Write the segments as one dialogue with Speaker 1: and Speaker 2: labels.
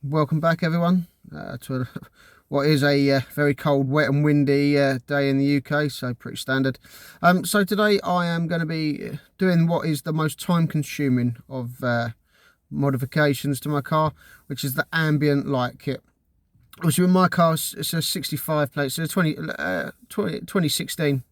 Speaker 1: Welcome back, everyone, to what is a very cold, wet and windy day in the UK, so pretty standard. So today I am going to be doing what is the most time consuming of modifications to my car, which is the ambient light kit. Obviously with my car, it's a 65 plate, so 2016.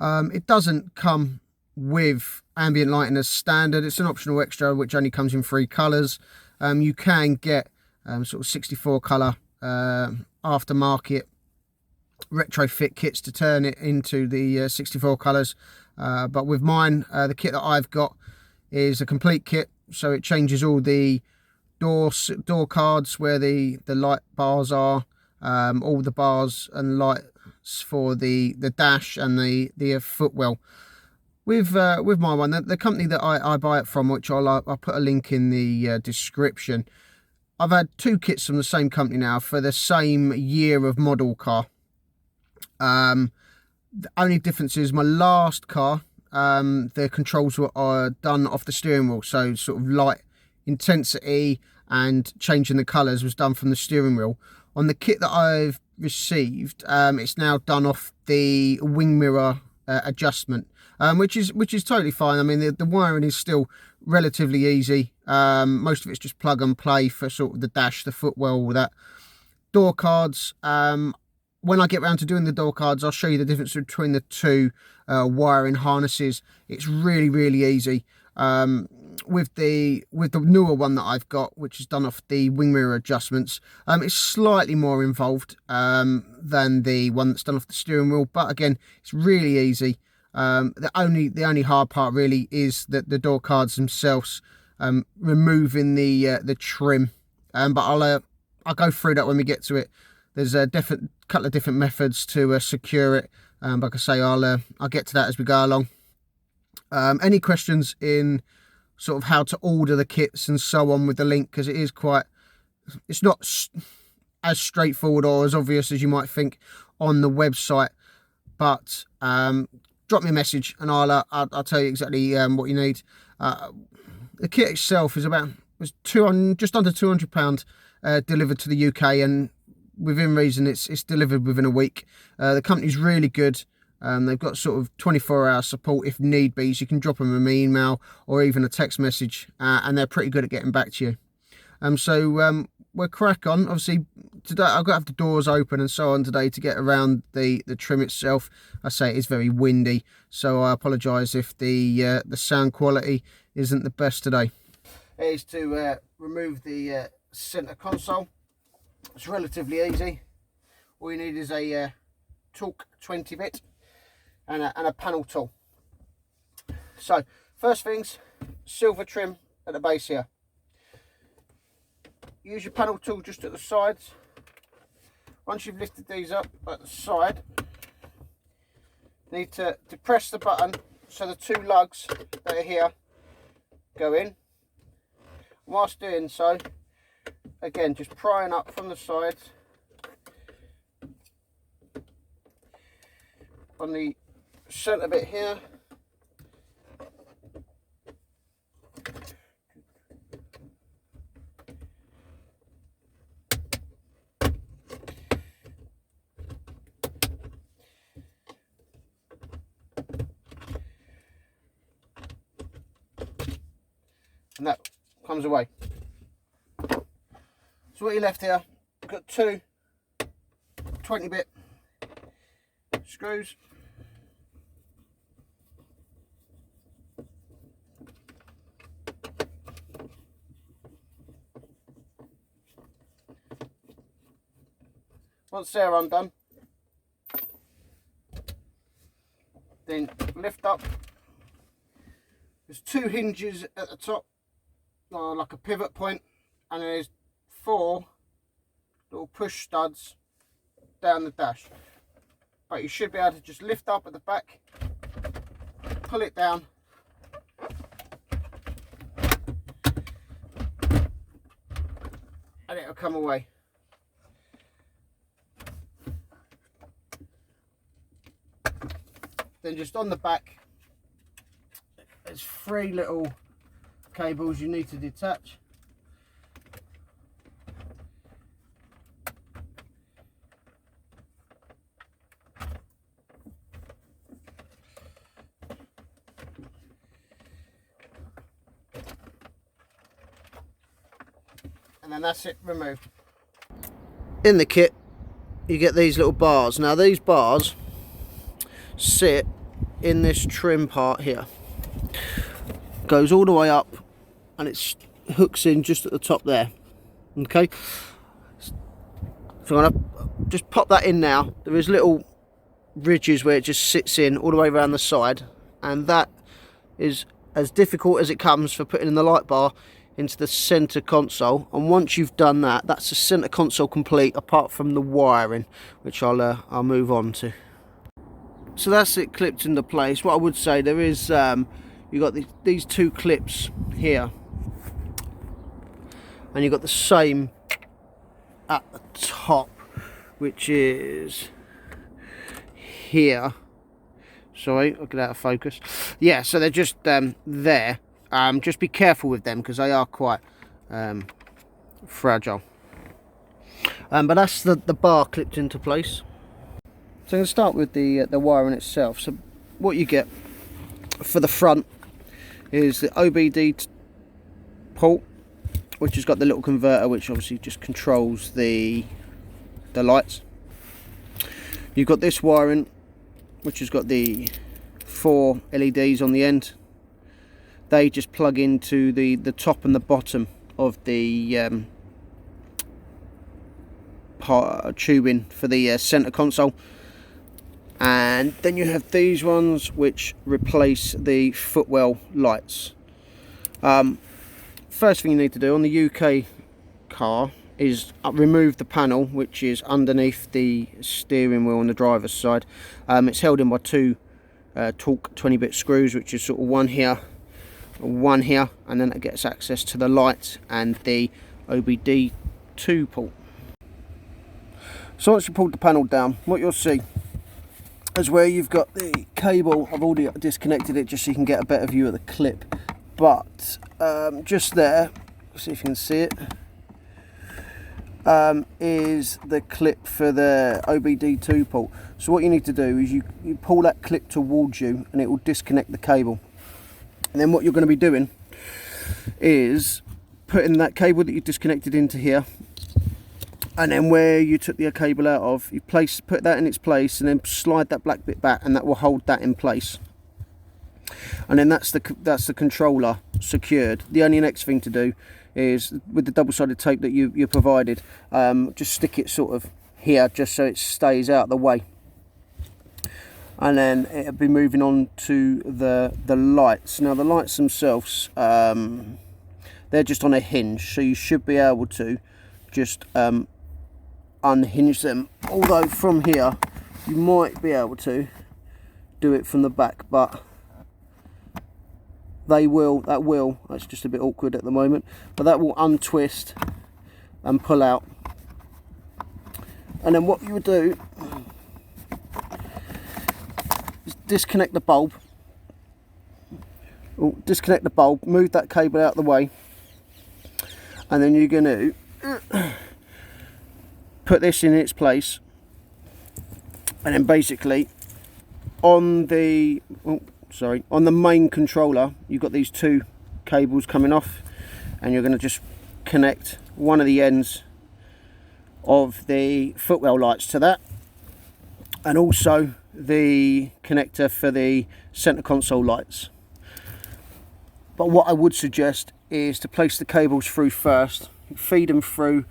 Speaker 1: It doesn't come with ambient lighting as standard. It's an optional extra which only comes in 3 colours. You can get sort of 64 colour aftermarket retrofit kits to turn it into the 64 colours, but with mine, the kit that I've got is a complete kit, so it changes all the door cards where the light bars are, all the bars and lights for the dash and the footwell. With my one, the company that I buy it from, which I'll put a link in the description, I've had 2 kits from the same company now for the same year of model car. The only difference is my last car, the controls were done off the steering wheel, so sort of light intensity and changing the colours was done from the steering wheel. On the kit that I've received, it's now done off the wing mirror adjustment, which is totally fine. I mean, the wiring is still relatively easy. Most of it's just plug and play for sort of the dash, the footwell, all that. Door cards, when I get around to doing the door cards, I'll show you the difference between the 2 wiring harnesses. It's really easy. With the newer one that I've got, which is done off the wing mirror adjustments, it's slightly more involved than the one that's done off the steering wheel, but again, it's really easy. The only hard part really is that the door cards themselves, removing the trim, but I'll go through that when we get to it. There's a couple of different methods to secure it. Like I say, I'll get to that as we go along. Any questions in sort of how to order the kits and so on with the link, because it's not as straightforward or as obvious as you might think on the website, but drop me a message and I'll tell you exactly what you need. The kit itself was just under £200 delivered to the UK, and within reason it's delivered within a week. The company's really good. They've got sort of 24-hour support if need be, so you can drop them an email or even a text message, and they're pretty good at getting back to you. So we'll crack on. Obviously today I've got to have the doors open and so on today to get around the trim itself. I say it is very windy, so I apologise if the sound quality isn't the best today. Is to remove the centre console. It's relatively easy. All you need is a Torque 20 bit and a panel tool. So first things, silver trim at the base here. Use your panel tool just at the sides. Once you've lifted these up at the side, you need to press the button so the 2 lugs that are here go in. Whilst doing so, again, just prying up from the sides on the centre bit here. And that comes away. So what you left here, I've got 2 20-bit screws. Once they're undone, then lift up. There's 2 hinges at the top, like a pivot point, and there's 4 little push studs down the dash. But you should be able to just lift up at the back, pull it down, and it'll come away. Then just on the back, there's 3 little cables you need to detach. and then that's it removed. In the kit you get these little bars. Now these bars sit in this trim part here, goes all the way up and it hooks in just at the top there. Okay, so I'm going to just pop that in now. There is little ridges where it just sits in all the way around the side, and that is as difficult as it comes for putting in the light bar into the center console. And once you've done that, that's the center console complete, apart from the wiring, which I'll move on to. So that's it clipped into place. What I would say, there is you've got these two clips here, and you've got the same at the top, which is here. Sorry, I'll get out of focus. Yeah, so they're just there. Just be careful with them because they are quite fragile. But that's the bar clipped into place. So I'm going to start with the wiring itself. So what you get for the front is the OBD port, which has got the little converter, which obviously just controls the lights. You've got this wiring, which has got the 4 LEDs on the end. They just plug into the top and the bottom of the tubing for the center console. And then you have these ones which replace the footwell lights. First thing you need to do on the UK car is remove the panel which is underneath the steering wheel on the driver's side. It's held in by 2 torque 20-bit screws, which is sort of one here, and then it gets access to the light and the OBD2 port. So once you pulled the panel down, what you'll see is where you've got the cable. I've already disconnected it just so you can get a better view of the clip, but just there, see if you can see it, is the clip for the OBD2 port. So what you need to do is you pull that clip towards you and it will disconnect the cable. And then what you're going to be doing is putting that cable that you disconnected into here, and then where you took the cable out of, you put that in its place, and then slide that black bit back, and that will hold that in place. And then that's the controller secured. The only next thing to do is, with the double-sided tape that you provided, just stick it sort of here, just so it stays out of the way. And then it'll be moving on to the lights. Now the lights themselves, they're just on a hinge, so you should be able to just unhinge them, although from here you might be able to do it from the back, but that's just a bit awkward at the moment, but that will untwist and pull out. And then what you would do is disconnect the bulb, move that cable out of the way, and then you're going to put this in its place, and then basically on the main controller you've got these 2 cables coming off, and you're going to just connect one of the ends of the footwell lights to that, and also the connector for the center console lights. But what I would suggest is to place the cables through first, feed them through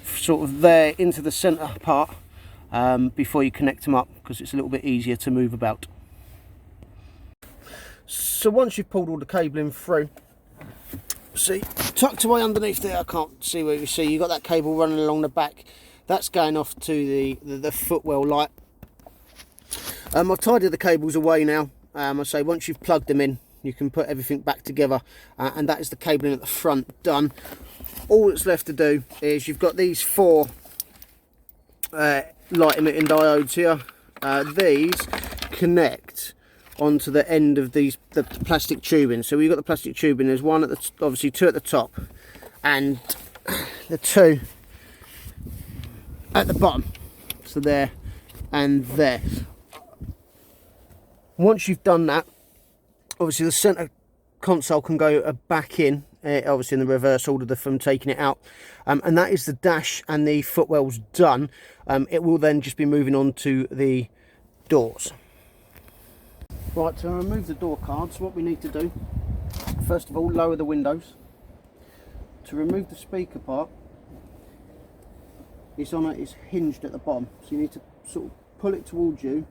Speaker 1: sort of there into the center part before you connect them up, because it's a little bit easier to move about. So once you've pulled all the cabling through, see, tucked away underneath there, I can't see where you see, you've got that cable running along the back, that's going off to the footwell light. I've tidied the cables away now. I say once you've plugged them in, you can put everything back together, and that is the cabling at the front done. All that's left to do is you've got these 4 light emitting diodes here. These connect onto the end of the plastic tubing. So we've got the plastic tubing, there's one at the, obviously 2 at the top, and the 2 at the bottom. So there and there. Once you've done that, obviously the center console can go back in obviously in the reverse order from taking it out, and that is the dash and the footwells done. It will then just be moving on to the doors. Right, to remove the door cards, what we need to do, first of all, lower the windows. To remove the speaker part, it's hinged at the bottom, so you need to sort of pull it towards you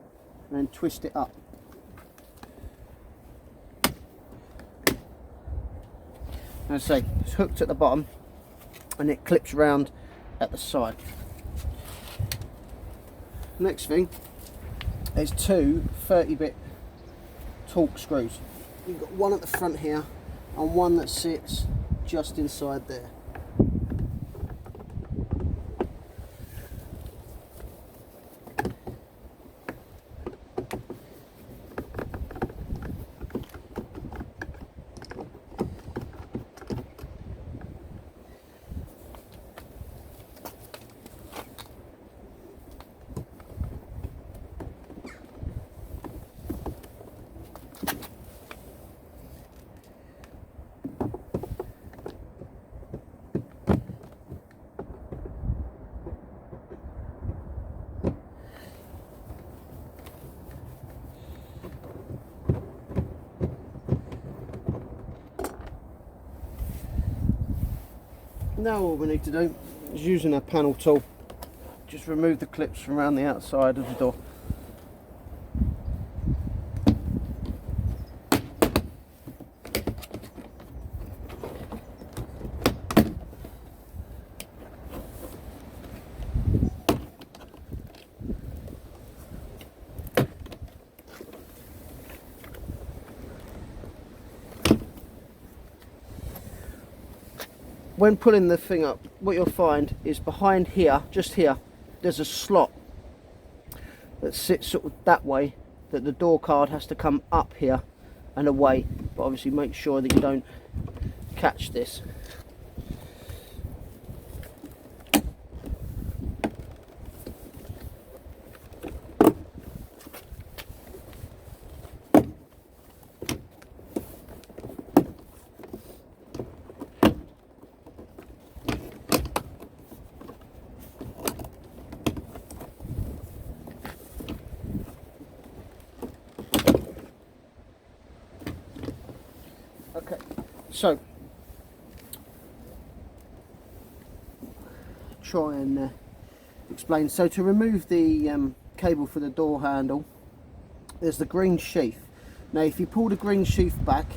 Speaker 1: and then twist it up. As I say, it's hooked at the bottom and it clips round at the side. Next thing is two 30-bit torque screws. You've got one at the front here and one that sits just inside there. Now all we need to do is, using our panel tool, just remove the clips from around the outside of the door. When pulling the thing up, what you'll find is behind here, just here, there's a slot that sits sort of that way, that the door card has to come up here and away, but obviously make sure that you don't catch this. Okay, so try and explain. So to remove the cable for the door handle, there's the green sheath. Now if you pull the green sheath back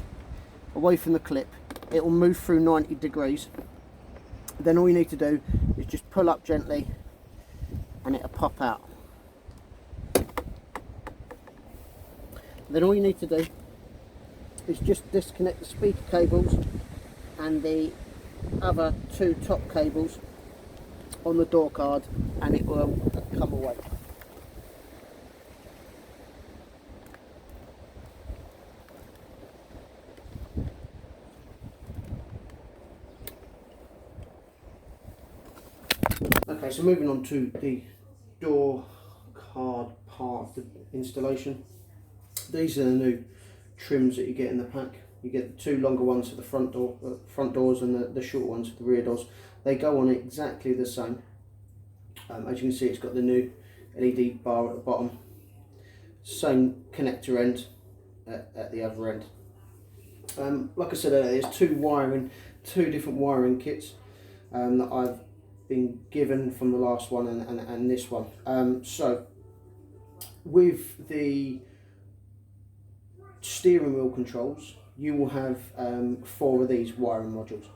Speaker 1: away from the clip, it will move through 90 degrees. Then all you need to do is just pull up gently and it'll pop out. Then all you need to do is just disconnect the speaker cables and the other two top cables on the door card and it will come away. Okay, so moving on to the door card part of the installation. These are the new trims that you get in the pack. You get the two longer ones for the front doors and the short ones for the rear doors. They go on exactly the same. As you can see, it's got the new LED bar at the bottom. Same connector end at the other end. Like I said earlier, there's two different wiring kits that I've been given from the last one and this one. So with the steering wheel controls, you will have 4 of these wiring modules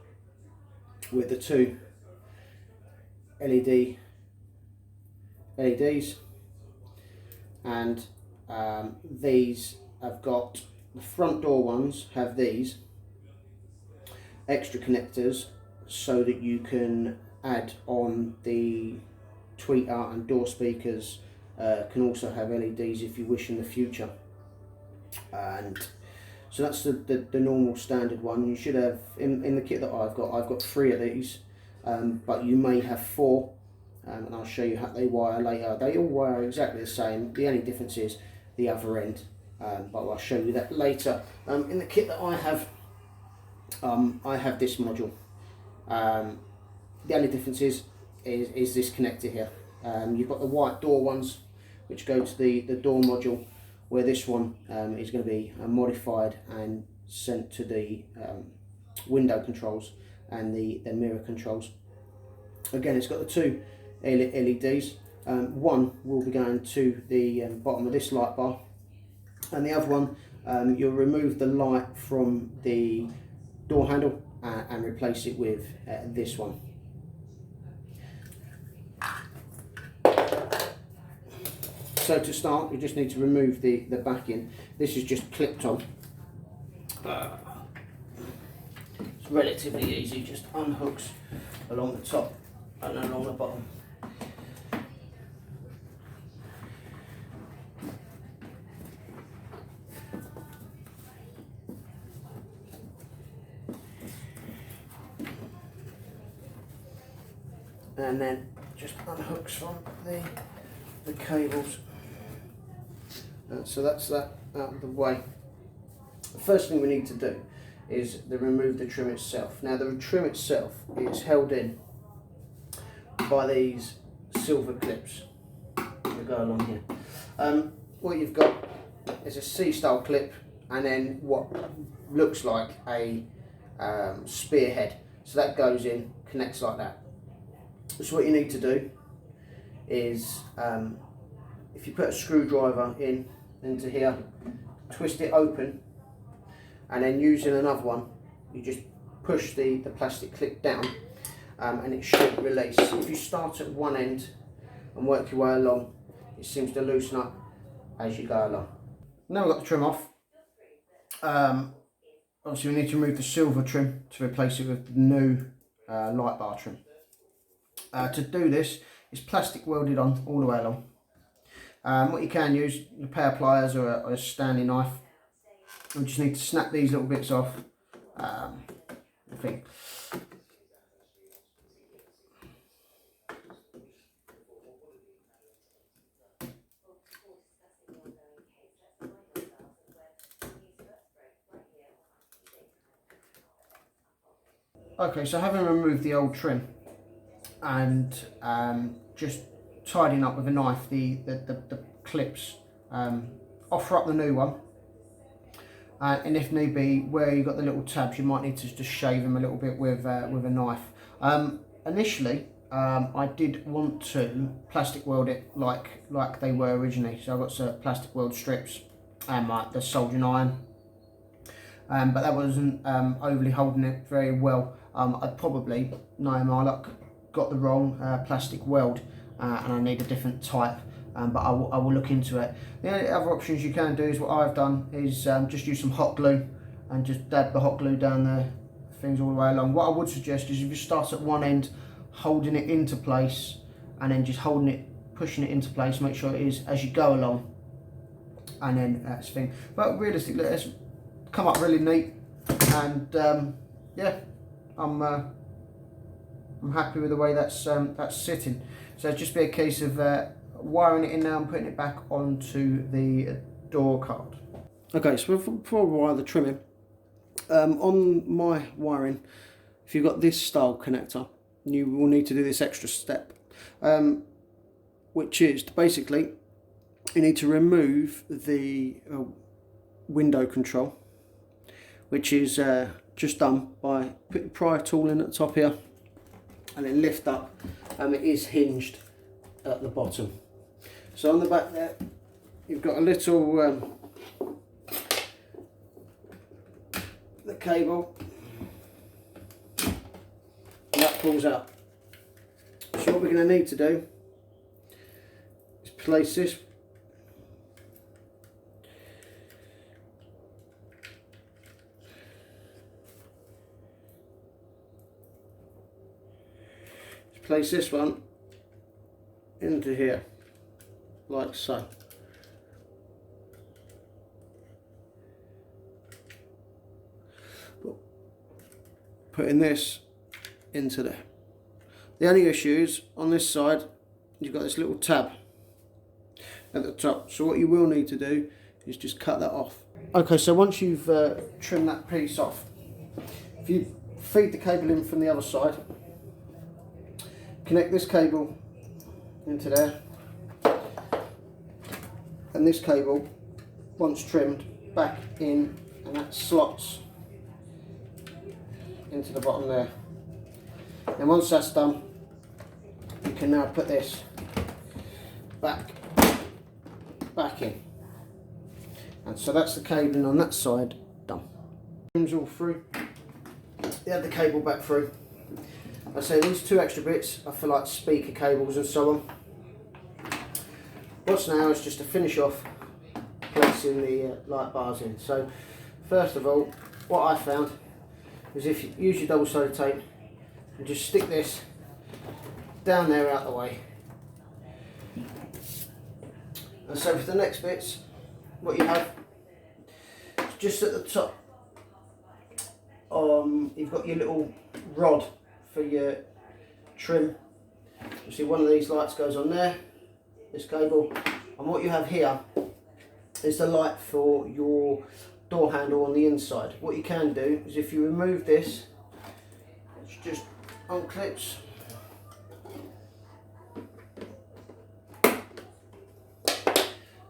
Speaker 1: with the two LEDs, and these have got, the front door ones have these extra connectors so that you can add on the tweeter and door speakers. Can also have LEDs if you wish in the future. And so that's the normal standard one. You should have, in the kit that I've got 3 of these, but you may have 4, and I'll show you how they wire later. They all wire exactly the same, the only difference is the other end, but I'll show you that later. In the kit that I have, I have this module. The only difference is this connector here. You've got the white door ones which go to the door module, where this one is going to be modified and sent to the window controls and the mirror controls. Again, it's got the two LEDs. One will be going to the bottom of this light bar, and the other one you'll remove the light from the door handle and replace it with this one. So to start, we just need to remove the backing. This is just clipped on. It's relatively easy, just unhooks along the top and along the bottom. And then just unhooks from the cables. So that's that out of the way. The first thing we need to do is remove the trim itself. Now the trim itself is held in by these silver clips that go along here. What you've got is a C-style clip, and then what looks like a spearhead. So that goes in, connects like that. So what you need to do is, if you put a screwdriver into here, twist it open, and then using another one, you just push the plastic clip down, and it should release. If you start at one end and work your way along, it seems to loosen up as you go along. Now we've got the trim off. Obviously we need to remove the silver trim to replace it with the new light bar trim. To do this, it's plastic welded on all the way along. What you can use, a pair of pliers or a Stanley knife. We just need to snap these little bits off. I think. Okay, so having removed the old trim and just tidying up with a knife the clips, offer up the new one, and if need be, where you've got the little tabs, you might need to just shave them a little bit with a knife. Initially I did want to plastic weld it like they were originally, so I got some plastic weld strips and the soldering iron, but that wasn't overly holding it very well. I probably, knowing my luck, got the wrong plastic weld, and I need a different type, but I will look into it. The only other options you can do is what I've done is just use some hot glue and just dab the hot glue down the things all the way along. What I would suggest is if you start at one end, holding it into place, and then just holding it, pushing it into place, make sure it is as you go along, and then that's the thing. But realistically, it's come up really neat, and yeah, I'm happy with the way that's sitting. So it'll just be a case of wiring it in now and putting it back onto the door card. Okay, so before I wire the trim in, on my wiring, if you've got this style connector, you will need to do this extra step, which is basically you need to remove the window control, which is just done by putting the pry tool in at the top here and then lift up. It is hinged at the bottom. So on the back there you've got a little the cable, and that pulls out. So what we're going to need to do is place this one into here, like so. Putting this into there. The only issue is on this side you've got this little tab at the top, so what you will need to do is just cut that off. Okay, so once you've trimmed that piece off, if if you feed the cable in from the other side, connect this cable into there, and this cable, once trimmed, back in, and that slots into the bottom there. And once that's done, you can now put this back in. And so that's the cabling on that side done. Trims all through. You add the cable back through. I say these two extra bits are for like speaker cables and so on. What's now is just to finish off placing the light bars in. So first of all, what I found is if you use your double-sided tape and just stick this down there out the way. And so for the next bits, what you have is just at the top, you've got your little rod for your trim. You see one of these lights goes on there, this cable, and what you have here is the light for your door handle on the inside. What you can do is if you remove this, it just unclips.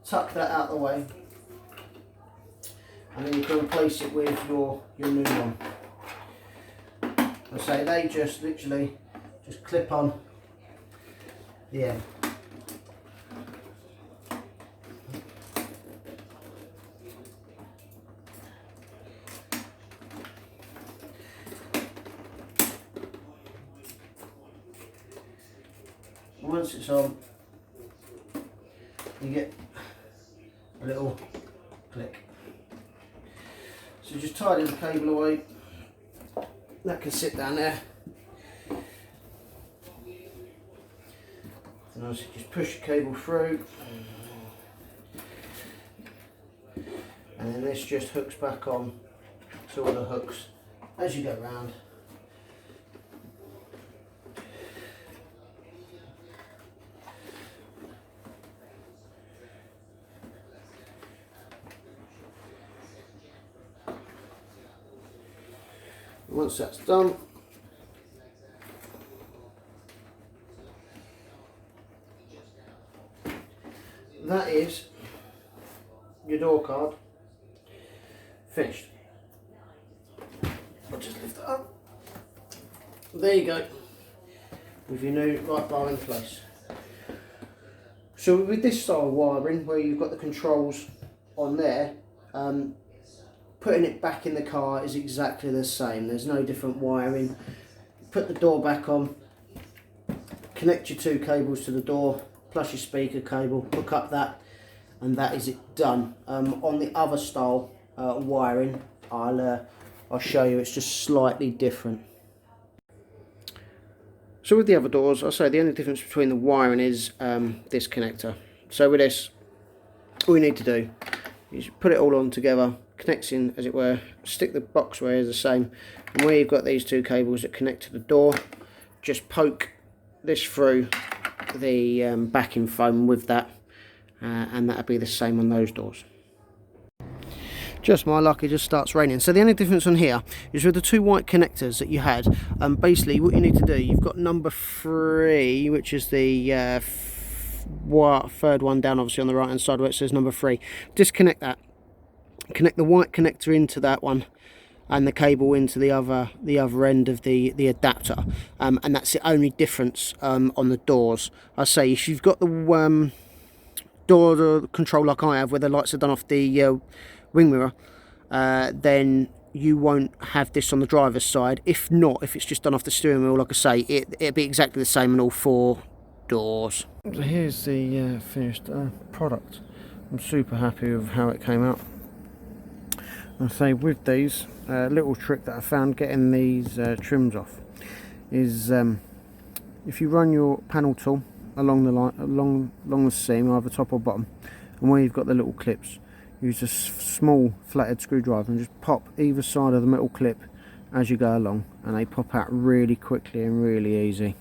Speaker 1: Tuck that out the way, and then you can replace it with your new one. I say they just literally just clip on the end. Once it's on, you get a little click. So just tidy the cable away. That can sit down there. And also just push the cable through. And then this just hooks back on to all the hooks as you go round. Once that's done, that is your door card finished. I'll just lift it up. There you go, with your new light bar in place. So with this style of wiring, where you've got the controls on there, putting it back in the car is exactly the same. There's no different wiring. Put the door back on, connect your two cables to the door, plus your speaker cable, hook up that, and that is it done. On the other style wiring, I'll show you, it's just slightly different. So with the other doors, I'll say the only difference between the wiring is this connector. So with this, all you need to do is put it all on together, connects in as it were, stick the box where is the same, and where you've got these two cables that connect to the door, just poke this through the backing foam with that, and that'll be the same on those doors. Just my luck, it just starts raining. So the only difference on here is with the two white connectors that you had, basically what you need to do, you've got number 3, which is the third one down obviously on the right hand side where it says number 3. Disconnect that, connect the white connector into that one and the cable into the other end of the adapter, and that's the only difference on the doors. I say if you've got the door control like I have, where the lights are done off the wing mirror, then you won't have this on the driver's side. If not, if it's just done off the steering wheel, like I say, it'll be exactly the same on all 4 doors. So here's the finished product. I'm super happy with how it came out. I say with these, little trick that I found getting these trims off is if you run your panel tool along the line, along the seam, either top or bottom, and where you've got the little clips, use a small flathead screwdriver and just pop either side of the metal clip as you go along, and they pop out really quickly and really easy.